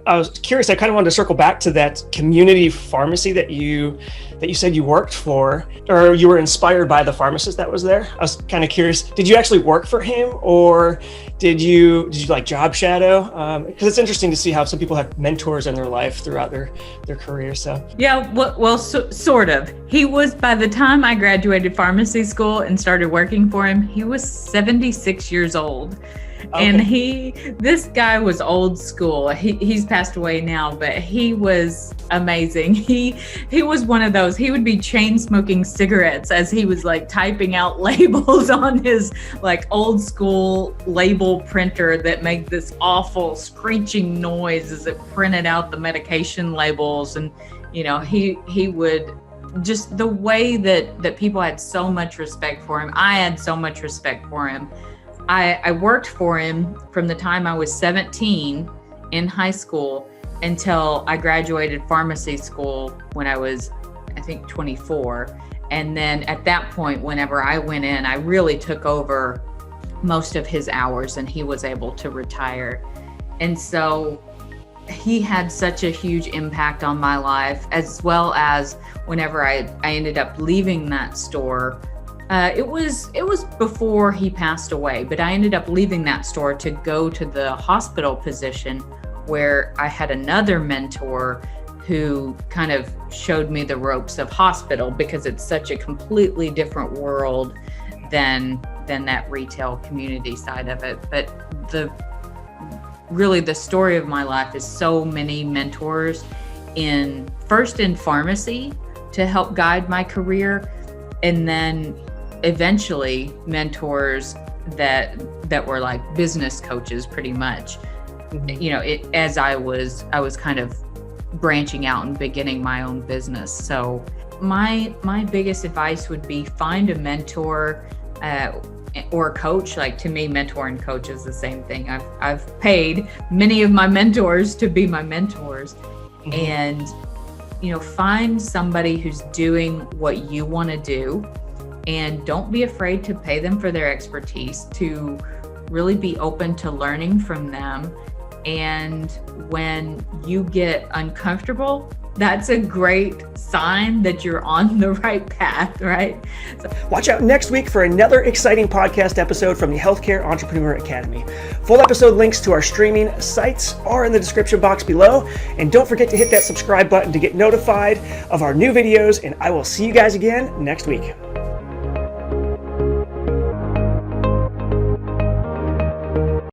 I was curious, I kind of wanted to circle back to that community pharmacy that you said you worked for, or you were inspired by the pharmacist that was there. I was kind of curious, did you actually work for him, or did you like job shadow? Because it's interesting to see how some people have mentors in their life throughout their career. So yeah, well, sort of. He was, by the time I graduated pharmacy school and started working for him, he was 76 years old. Okay. And this guy was old school. He's passed away now, but he was amazing. He was one of those, he would be chain smoking cigarettes as he was like typing out labels on his like old school label printer that made this awful screeching noise as it printed out the medication labels. And, you know, he would, just the way that people had so much respect for him. I had so much respect for him. I worked for him from the time I was 17 in high school until I graduated pharmacy school when I was, I think, 24. And then at that point, whenever I went in, I really took over most of his hours and he was able to retire. And so he had such a huge impact on my life, as well as whenever I ended up leaving that store. It was before he passed away, but I ended up leaving that store to go to the hospital position where I had another mentor who kind of showed me the ropes of hospital, because it's such a completely different world than that retail community side of it. But really the story of my life is so many mentors first in pharmacy to help guide my career, and then eventually mentors that were like business coaches pretty much. Mm-hmm. You know, as I was kind of branching out and beginning my own business. So my biggest advice would be find a mentor or a coach. Like, to me, mentor and coach is the same thing. I've paid many of my mentors to be my mentors. Mm-hmm. And, you know, find somebody who's doing what you want to do, and don't be afraid to pay them for their expertise, to really be open to learning from them. And when you get uncomfortable, that's a great sign that you're on the right path, right? So, watch out next week for another exciting podcast episode from the Healthcare Entrepreneur Academy. Full episode links to our streaming sites are in the description box below. And don't forget to hit that subscribe button to get notified of our new videos. And I will see you guys again next week.